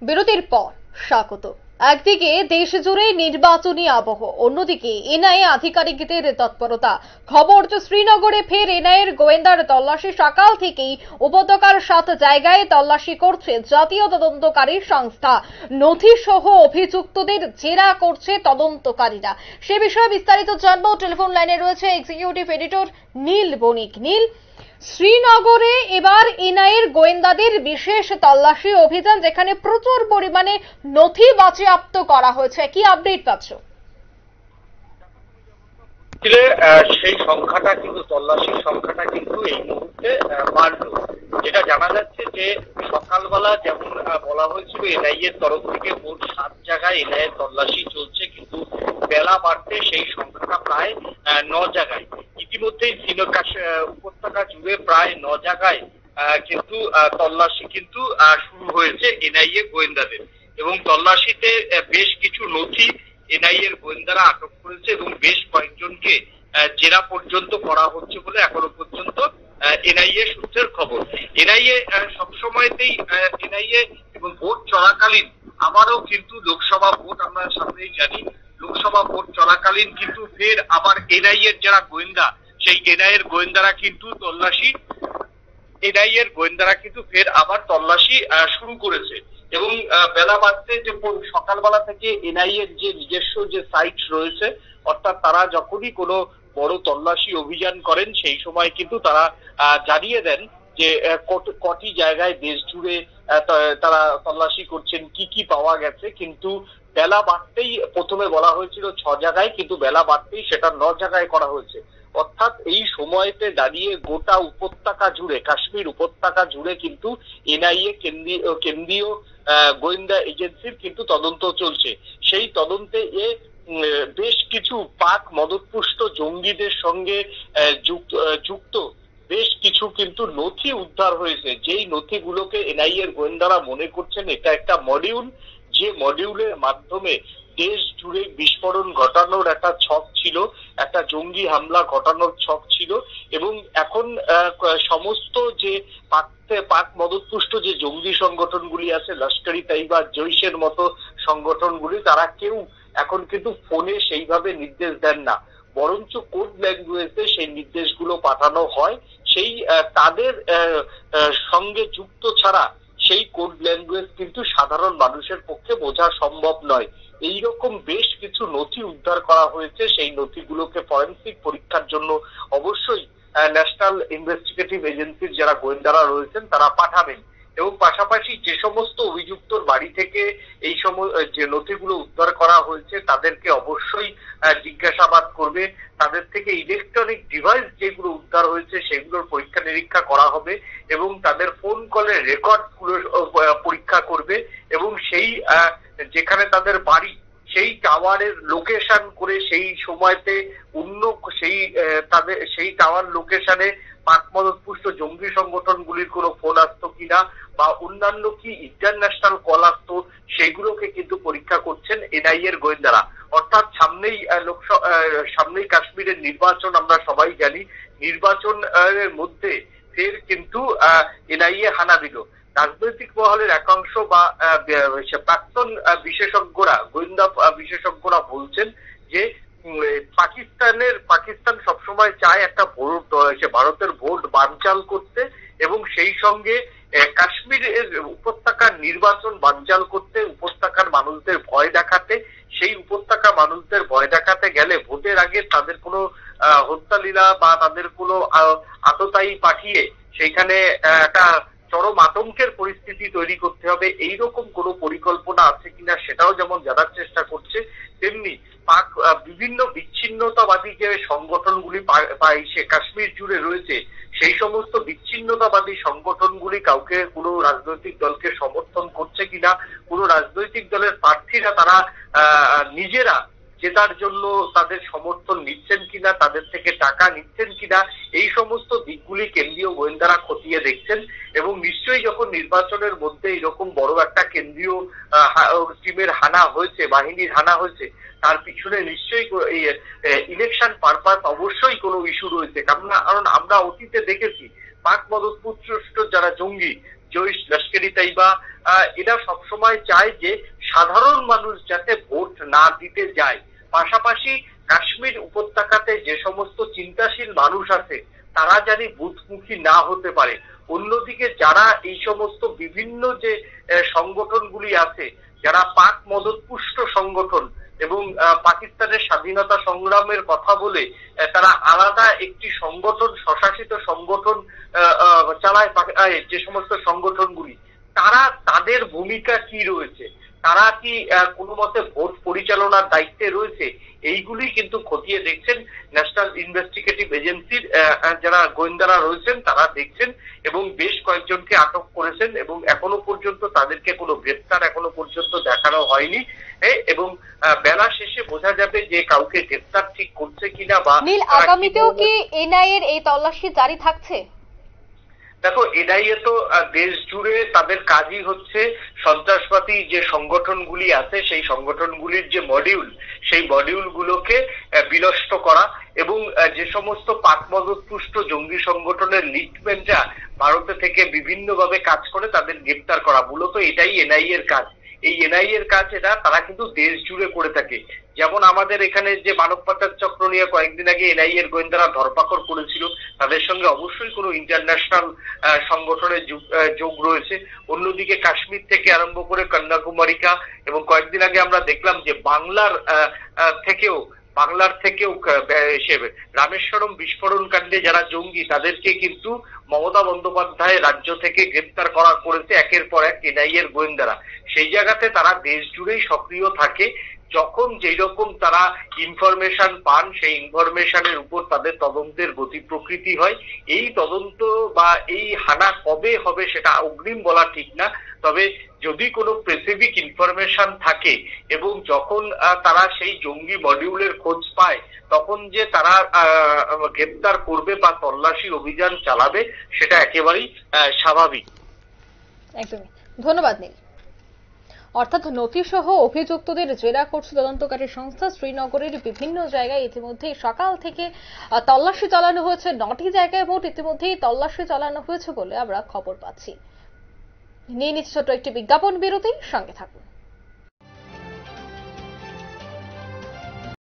বিরতির পর স্বাগত। একদিকে দেশ জুড়ে নির্বাচনী আবহ, অন্যদিকে এনআইএ আধিকারিকদের তৎপরতা। খবর যে শ্রীনগরে ফের এনআইএর গোয়েন্দার তল্লাশি। সকাল থেকেই উপত্যকার 7 জায়গায় তল্লাশি করছে জাতীয় তদন্তকারী সংস্থা। নথি সহ অভিযুক্তদের জেরা করছে তদন্তকারীরা। সে বিষয়ে বিস্তারিত জানবো। টেলিফোন লাইনে রয়েছে এক্সিকিউটিভ এডিটর নীল বণিক। নীল, শ্রীনগরে এবার এনআইএর গোয়েন্দাদের বিশেষ তল্লাশি অভিযান, যেখানে প্রচুর পরিমাণে নথি বাজেয়াপ্ত করা হয়েছে, কি আপডেট পাচ্ছ? সেই সংখ্যাটা কিন্তু তল্লাশির সংখ্যাটা কিন্তু এই মুহূর্তে বাড়লো। যেটা জানা যাচ্ছে যে সকালবেলা যেমন বলা হয়েছিল এনআইএর তরফ থেকে মোট 7 জায়গায় এনআইএর তল্লাশি চলছে, কিন্তু বেলা বাড়তে সেই সংখ্যাটা প্রায় 9 জায়গায়। ইতিমধ্যেই উপত্যকা জুড়ে প্রায় 9 জায়গায় কিন্তু তল্লাশি কিন্তু শুরু হয়েছে এনআইএ গোয়েন্দাদের, এবং তল্লাশিতে বেশ কিছু নথি এনআইএর গোয়েন্দারা আটক করেছে এবং বেশ কয়েকজনকে জেরা পর্যন্ত করা হচ্ছে বলে এখনো পর্যন্ত এনআইএ সূত্রের খবর। এনআইএ সবসময়তেই এনআইএ এবং ভোট চলাকালীন আবারও কিন্তু লোকসভা ভোট আমরা সামনেই জানি, লোকসভা ভোট চলাকালীন কিন্তু ফের আবার এনআইএর যারা গোয়েন্দা সেই এনআইএর গোয়েন্দারা কিন্তু ফের আবার তল্লাশি শুরু করেছে। এবং বেলা বাড়তে যে সকালবেলা থেকে এনআইএর যে নিজস্ব যে সাইট রয়েছে, অর্থাৎ তারা যখনই কোনো বড় তল্লাশি অভিযান করেন সেই সময় কিন্তু তারা জানিয়ে দেন যে কটি জায়গায় দেশ জুড়ে তারা তল্লাশি করছেন, কি কি পাওয়া গেছে। কিন্তু বেলা বাড়তেই প্রথমে বলা হয়েছিল 6 জায়গায়, কিন্তু বেলা বাড়তেই সেটা 9 জায়গায় করা হয়েছে। অর্থাৎ এই সময়তে দাঁড়িয়ে গোটা উপত্যকা জুড়ে, কাশ্মীর উপত্যকা জুড়ে কিন্তু এনআইএ কেন্দ্রীয় গোয়েন্দা এজেন্সির কিন্তু তদন্ত চলছে। সেই তদন্তে বেশ কিছু পাক মদতপুষ্ট জঙ্গিদের সঙ্গে যুক্ত বেশ কিছু কিন্তু নথি উদ্ধার হয়েছে, যেই নথিগুলোকে এনআইএর গোয়েন্দারা মনে করছেন এটা একটা মডিউল, যে মডিউলের মাধ্যমে দেশ জুড়ে বিস্ফোরণ ঘটানোর একটা ছক ছিল, একটা জঙ্গি হামলা ঘটানোর ছক ছিল। এবং এখন সমস্ত যে পাক মদতপুষ্ট যে জঙ্গি সংগঠনগুলি আছে, লস্করি তাইবা, জৈশের মতো সংগঠনগুলি, তারা কেউ এখন কিন্তু ফোনে সেইভাবে নির্দেশ দেন না, বরঞ্চ কোড ল্যাঙ্গুয়েজে সেই নির্দেশগুলো পাঠানো হয়। সেই তাদের সঙ্গে যুক্ত ছাড়া সেই কোড ল্যাঙ্গুয়েজ কিন্তু সাধারণ মানুষের পক্ষে বোঝা সম্ভব নয়। এইরকম বেশ কিছু নথি উদ্ধার করা হয়েছে। সেই নথিগুলোকে ফরেনসিক পরীক্ষার জন্য অবশ্যই ন্যাশনাল ইনভেস্টিগেটিভ এজেন্সির যারা গোয়েন্দারা রয়েছেন তারা পাঠাবেন। এবং পাশাপাশি যে সমস্ত অভিযুক্তর বাড়ি থেকে এই যে নথিগুলো উদ্ধার করা হয়েছে তাদেরকে অবশ্যই জিজ্ঞাসাবাদ করবে। তাদের থেকে ইলেকট্রনিক ডিভাইস যেগুলো উদ্ধার হয়েছে সেগুলোর পরীক্ষা নিরীক্ষা করা হবে, এবং তাদের ফোন কলের রেকর্ড গুলো পরীক্ষা করবে। এবং সেই যেখানে তাদের বাড়ি সেই টাওয়ারের লোকেশন করে সেই সময়তে সেই টাওয়ার লোকেশনে পাক মদতপুষ্ট জঙ্গি সংগঠনগুলির কোনো ফোন আসতো কিনা বা অন্যান্য কি ইন্টারন্যাশনাল কল আসতো, সেগুলোকে কিন্তু পরীক্ষা করছেন এনআইএর গোয়েন্দারা। অর্থাৎ সামনেই কাশ্মীরের নির্বাচন, আমরা সবাই জানি। নির্বাচনের মধ্যে ফের কিন্তু এনআইএ হানা দিল। রাজনৈতিক মহলের একাংশ বা প্রাক্তন গোয়েন্দা বিশেষজ্ঞরা বলছেন যে পাকিস্তান সবসময় চায় একটা ভারতের ভোট বানচাল করতে, এবং সেই সঙ্গে কাশ্মীরের উপত্যকার নির্বাচন বানচাল করতে, উপত্যকার মানুষদের ভয় দেখাতে। সেই উপত্যকা মানুষদের ভয় দেখাতে গেলে ভোটের আগে তাদের কোনো হত্যালীলা বা তাদের কোনো আততায়ী পাঠিয়ে সেইখানে একটা চরম আতঙ্কের পরিস্থিতি তৈরি করতে হবে। এইরকম কোনো পরিকল্পনা আছে কিনা সেটাও যেমন জানার চেষ্টা করছে, তেমনি পাক বিভিন্ন বিচ্ছিন্নতাবাদী যে সংগঠনগুলি কাশ্মীর জুড়ে রয়েছে, সেই সমস্ত বিচ্ছিন্নতাবাদী সংগঠনগুলি কাউকে কোনো রাজনৈতিক দলকে সমর্থন করছে কিনা, কোনো রাজনৈতিক দলের প্রার্থীরা তারা নিজেরা জেতার জন্য তাদের সমর্থন নিচ্ছেন কিনা, তাদের থেকে টাকা নিচ্ছেন কিনা, এই সমস্ত দিকগুলি কেন্দ্রীয় গোয়েন্দারা খতিয়ে দেখছেন। এবং নিশ্চয়ই যখন নির্বাচনের মধ্যে এরকম বড় একটা কেন্দ্রীয় টিমের হানা হয়েছে, বাহিনীর হানা হয়েছে, তার পিছনে নিশ্চয়ই ইলেকশন পারপাস অবশ্যই কোনো ইস্যু রয়েছে। কারণ আমরা অতীতে দেখেছি পাক মদতপুষ্ট যারা জঙ্গি, জৈশ, লস্করি তাইবা, এরা সবসময় চায় যে সাধারণ মানুষ যাতে ভোট না দিতে যায়। পাশাপাশি কাশ্মীর উপত্যকাতে যে সমস্ত চিন্তাশীল মানুষ আছে তারা জানি বুথমুখী না হতে পারে। অন্যদিকে যারা এই সমস্ত বিভিন্ন যে সংগঠনগুলি আছে, যারা পাক মদতপুষ্ট সংগঠন এবং পাকিস্তানের স্বাধীনতা সংগ্রামের কথা বলে তারা আলাদা একটি সংগঠন, স্বশাসিত সংগঠন চালায়, যে সমস্ত সংগঠনগুলি, তারা তাদের ভূমিকা কি রয়েছে, তারা কি কোনো মতে ভোট পরিচালনার দায়িত্বে রয়েছে, এইগুলি কিন্তু খতিয়ে দেখছেন ন্যাশনাল ইনভেস্টিগেটিভ এজেন্সির যারা গোয়েন্দারা রয়েছেন, তারা দেখছেন এবং বেশ কয়েকজনকে আটক করেছেন এবং এখনো পর্যন্ত তাদেরকে কোনো গ্রেপ্তার এখনো পর্যন্ত দেখানো হয়নি। এবং বেলা শেষে বোঝা যাবে যে কাউকে গ্রেপ্তার ঠিক করছে কিনা বা নীল, আগামীতেও কি এনআইএর এই তল্লাশি জারি থাকছে? দেখো, এনআইএ তো দেশ জুড়ে তাদের কাজই হচ্ছে সন্ত্রাসবাদী যে সংগঠনগুলি আছে সেই সংগঠনগুলির যে মডিউল, সেই মডিউলগুলোকে বিনষ্ট করা এবং যে সমস্ত পাক মদতপুষ্ট জঙ্গি সংগঠনের লিডম্যানরা ভারতে থেকে বিভিন্নভাবে কাজ করে তাদের গ্রেপ্তার করা। মূলত এটাই এনআইএর কাজ। এই এনআইএর কাজ তারা কিন্তু দেশ জুড়ে করে থাকে। যেমন আমাদের এখানে যে মানব পাচার চক্র নিয়ে কয়েকদিন আগে এনআইএর গোয়েন্দারা ধরপাকড় করেছিল, তাদের সঙ্গে অবশ্যই কোনো ইন্টারন্যাশনাল সংগঠনের যোগ রয়েছে। অন্যদিকে কাশ্মীর থেকে আরম্ভ করে কন্যাকুমারিকা এবং কয়েকদিন আগে আমরা দেখলাম যে বাংলার থেকেও রামেশ্বরম বিস্ফোরণ কাণ্ডে যারা জঙ্গি তাদেরকে কিন্তু মমতা বন্দ্যোপাধ্যায় রাজ্য থেকে গ্রেপ্তার করেছে একের পর এক এনআইএর গোয়েন্দারা। সেই জায়গাতে তারা দেশ জুড়েই সক্রিয় থাকে। যখন যেই রকম তারা ইনফরমেশন পান সেই ইনফরমেশনের উপর তাদের তদন্তের গতি প্রকৃতি হয়। এই তদন্ত বা এই হানা কবে হবে সেটা অগ্রিম বলা ঠিক না, তবে যদি কোনো স্পেসিফিক ইনফরমেশন থাকে এবং যখন তারা সেই জঙ্গি মডিউলের খোঁজ পায় তখন যে তারা গ্রেপ্তার করবে বা তল্লাশি অভিযান চালাবে সেটা একেবারেই স্বাভাবিক। একদমই। ধন্যবাদ নীল। অর্থাৎ নথিসহ অভিযুক্তদের জেরা করছে তদন্তকারী সংস্থা। শ্রীনগরের বিভিন্ন জায়গায় ইতিমধ্যেই সকাল থেকে তল্লাশি চালানো হয়েছে, 9টি জায়গায় মোট ইতিমধ্যেই তল্লাশি চালানো হয়েছে বলে আমরা খবর পাচ্ছি। নিয়ে নিচ্ছি ছোট্ট একটি বিজ্ঞাপন বিরতি, সঙ্গে থাকুন।